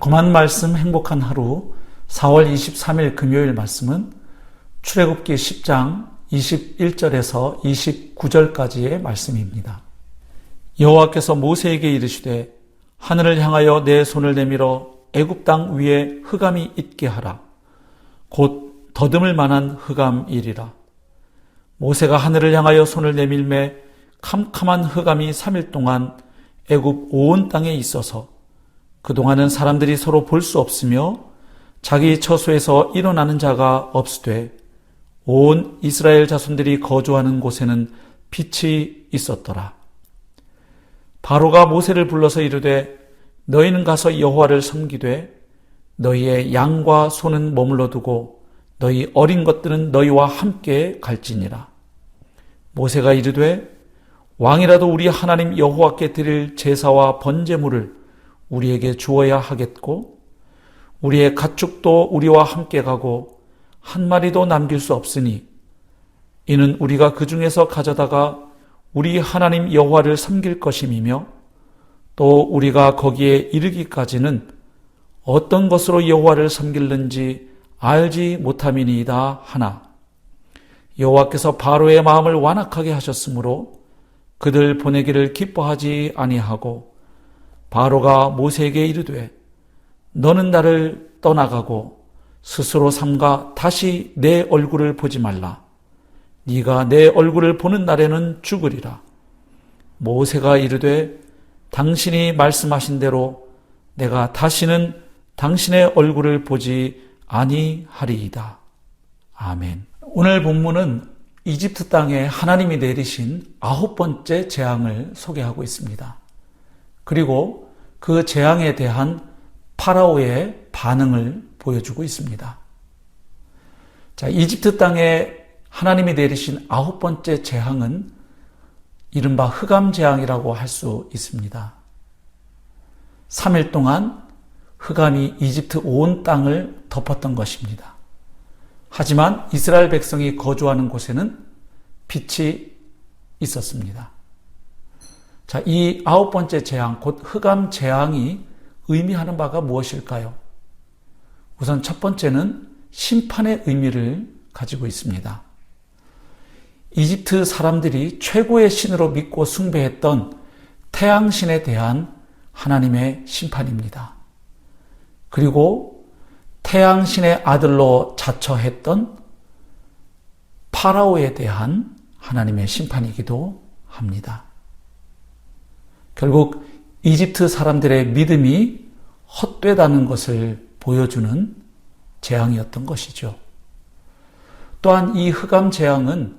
달콤한 말씀 행복한 하루 4월 23일 금요일 말씀은 출애굽기 10장 21절에서 29절까지의 말씀입니다. 여호와께서 모세에게 이르시되 하늘을 향하여 내 손을 내밀어 애굽 땅 위에 흑암이 있게 하라. 곧 더듬을 만한 흑암이리라. 모세가 하늘을 향하여 손을 내밀매 캄캄한 흑암이 3일 동안 애굽 온 땅에 있어서 그동안은 사람들이 서로 볼 수 없으며 자기 처소에서 일어나는 자가 없으되 온 이스라엘 자손들이 거주하는 곳에는 빛이 있었더라. 바로가 모세를 불러서 이르되 너희는 가서 여호와를 섬기되 너희의 양과 소는 머물러 두고 너희 어린 것들은 너희와 함께 갈지니라. 모세가 이르되 왕이라도 우리 하나님 여호와께 드릴 제사와 번제물을 우리에게 주어야 하겠고 우리의 가축도 우리와 함께 가고 한 마리도 남길 수 없으니 이는 우리가 그 중에서 가져다가 우리 하나님 여호와를 섬길 것임이며 또 우리가 거기에 이르기까지는 어떤 것으로 여호와를 섬길는지 알지 못함이니이다 하나 여호와께서 바로의 마음을 완악하게 하셨으므로 그들 보내기를 기뻐하지 아니하고 바로가 모세에게 이르되 너는 나를 떠나가고 스스로 삼가 다시 내 얼굴을 보지 말라. 네가 내 얼굴을 보는 날에는 죽으리라. 모세가 이르되 당신이 말씀하신 대로 내가 다시는 당신의 얼굴을 보지 아니하리이다. 아멘. 오늘 본문은 이집트 땅에 하나님이 내리신 9번째 재앙을 소개하고 있습니다. 그리고 그 재앙에 대한 파라오의 반응을 보여주고 있습니다. 자, 이집트 땅에 하나님이 내리신 9번째 재앙은 이른바 흑암 재앙이라고 할 수 있습니다. 3일 동안 흑암이 이집트 온 땅을 덮었던 것입니다. 하지만 이스라엘 백성이 거주하는 곳에는 빛이 있었습니다. 자, 이 9번째 재앙, 곧 흑암 재앙이 의미하는 바가 무엇일까요? 우선 첫 번째는 심판의 의미를 가지고 있습니다. 이집트 사람들이 최고의 신으로 믿고 숭배했던 태양신에 대한 하나님의 심판입니다. 그리고 태양신의 아들로 자처했던 파라오에 대한 하나님의 심판이기도 합니다. 결국 이집트 사람들의 믿음이 헛되다는 것을 보여주는 재앙이었던 것이죠. 또한 이 흑암 재앙은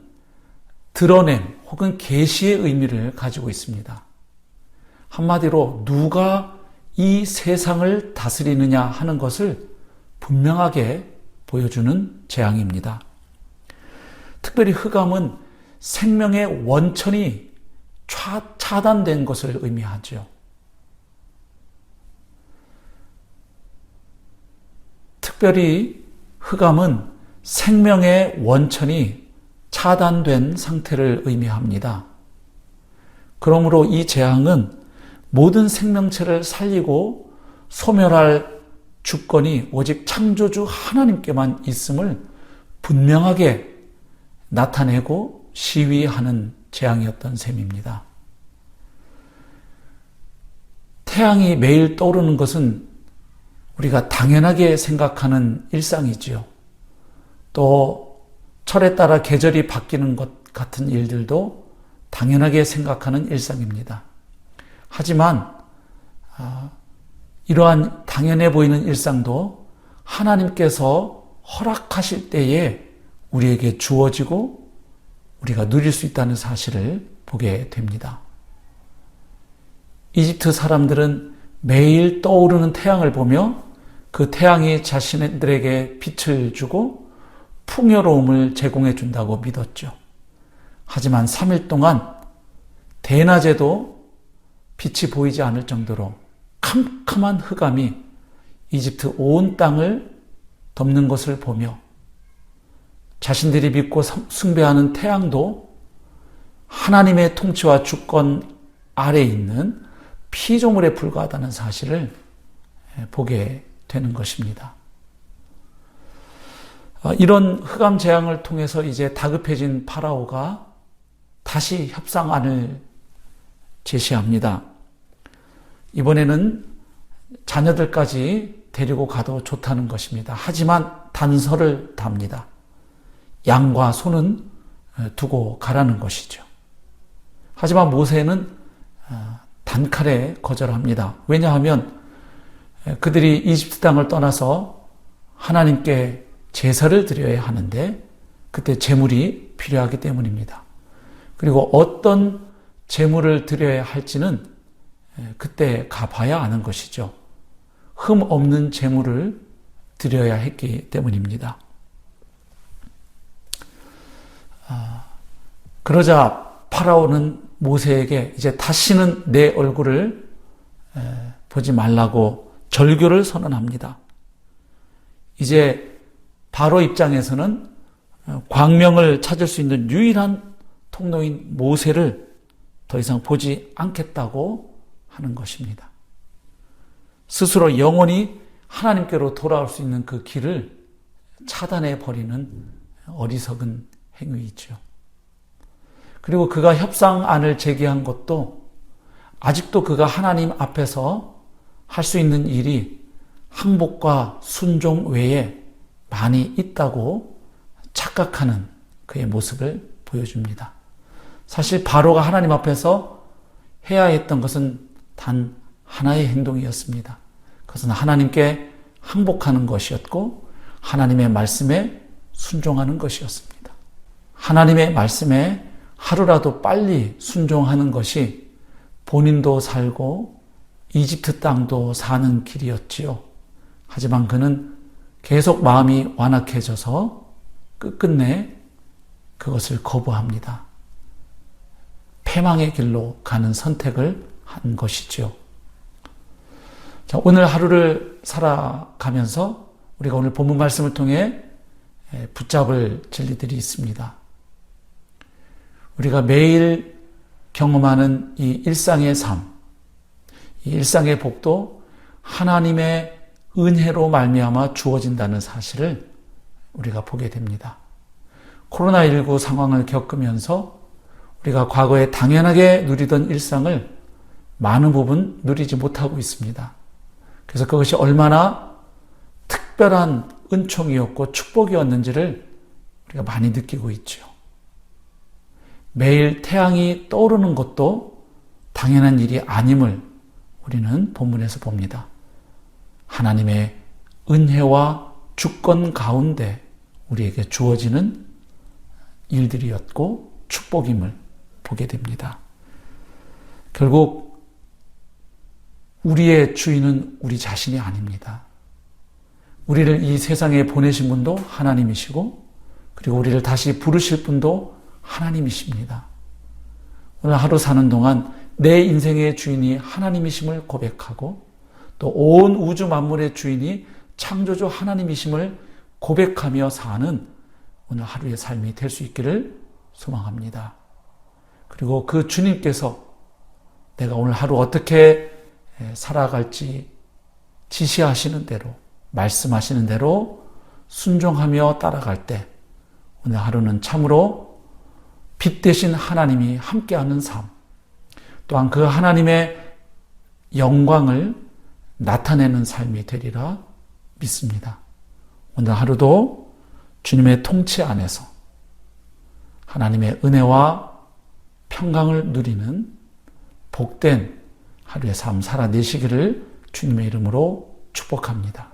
드러냄 혹은 계시의 의미를 가지고 있습니다. 한마디로 누가 이 세상을 다스리느냐 하는 것을 분명하게 보여주는 재앙입니다. 특별히 흑암은 생명의 원천이 차단된 것을 의미하죠. 특별히 흑암은 생명의 원천이 차단된 상태를 의미합니다. 그러므로 이 재앙은 모든 생명체를 살리고 소멸할 주권이 오직 창조주 하나님께만 있음을 분명하게 나타내고 시위하는 재앙이었던 셈입니다. 태양이 매일 떠오르는 것은 우리가 당연하게 생각하는 일상이지요. 또 철에 따라 계절이 바뀌는 것 같은 일들도 당연하게 생각하는 일상입니다. 하지만 이러한 당연해 보이는 일상도 하나님께서 허락하실 때에 우리에게 주어지고 우리가 누릴 수 있다는 사실을 보게 됩니다. 이집트 사람들은 매일 떠오르는 태양을 보며 그 태양이 자신들에게 빛을 주고 풍요로움을 제공해 준다고 믿었죠. 하지만 3일 동안 대낮에도 빛이 보이지 않을 정도로 캄캄한 흑암이 이집트 온 땅을 덮는 것을 보며 자신들이 믿고 숭배하는 태양도 하나님의 통치와 주권 아래에 있는 피조물에 불과하다는 사실을 보게 되는 것입니다. 이런 흑암 재앙을 통해서 이제 다급해진 파라오가 다시 협상안을 제시합니다. 이번에는 자녀들까지 데리고 가도 좋다는 것입니다. 하지만 단서를 답니다. 양과 소는 두고 가라는 것이죠. 하지만 모세는 단칼에 거절합니다. 왜냐하면 그들이 이집트 땅을 떠나서 하나님께 제사를 드려야 하는데 그때 제물이 필요하기 때문입니다. 그리고 어떤 제물을 드려야 할지는 그때 가봐야 아는 것이죠. 흠 없는 제물을 드려야 했기 때문입니다. 그러자 파라오는 모세에게 이제 다시는 내 얼굴을 보지 말라고 절교를 선언합니다. 이제 바로 입장에서는 광명을 찾을 수 있는 유일한 통로인 모세를 더 이상 보지 않겠다고 하는 것입니다. 스스로 영원히 하나님께로 돌아올 수 있는 그 길을 차단해 버리는 어리석은 행위이죠. 그리고 그가 협상안을 제기한 것도 아직도 그가 하나님 앞에서 할 수 있는 일이 항복과 순종 외에 많이 있다고 착각하는 그의 모습을 보여줍니다. 사실 바로가 하나님 앞에서 해야 했던 것은 단 하나의 행동이었습니다. 그것은 하나님께 항복하는 것이었고 하나님의 말씀에 순종하는 것이었습니다. 하나님의 말씀에 하루라도 빨리 순종하는 것이 본인도 살고 이집트 땅도 사는 길이었지요. 하지만 그는 계속 마음이 완악해져서 끝끝내 그것을 거부합니다. 패망의 길로 가는 선택을 한 것이죠. 자, 오늘 하루를 살아가면서 우리가 오늘 본문 말씀을 통해 붙잡을 진리들이 있습니다. 우리가 매일 경험하는 이 일상의 삶, 이 일상의 복도 하나님의 은혜로 말미암아 주어진다는 사실을 우리가 보게 됩니다. 코로나19 상황을 겪으면서 우리가 과거에 당연하게 누리던 일상을 많은 부분 누리지 못하고 있습니다. 그래서 그것이 얼마나 특별한 은총이었고 축복이었는지를 우리가 많이 느끼고 있죠. 매일 태양이 떠오르는 것도 당연한 일이 아님을 우리는 본문에서 봅니다. 하나님의 은혜와 주권 가운데 우리에게 주어지는 일들이었고 축복임을 보게 됩니다. 결국 우리의 주인은 우리 자신이 아닙니다. 우리를 이 세상에 보내신 분도 하나님이시고 그리고 우리를 다시 부르실 분도 하나님이십니다. 오늘 하루 사는 동안 내 인생의 주인이 하나님이심을 고백하고 또 온 우주 만물의 주인이 창조주 하나님이심을 고백하며 사는 오늘 하루의 삶이 될 수 있기를 소망합니다. 그리고 그 주님께서 내가 오늘 하루 어떻게 살아갈지 지시하시는 대로 말씀하시는 대로 순종하며 따라갈 때 오늘 하루는 참으로 빛 대신 하나님이 함께하는 삶, 또한 그 하나님의 영광을 나타내는 삶이 되리라 믿습니다. 오늘 하루도 주님의 통치 안에서 하나님의 은혜와 평강을 누리는 복된 하루의 삶 살아내시기를 주님의 이름으로 축복합니다.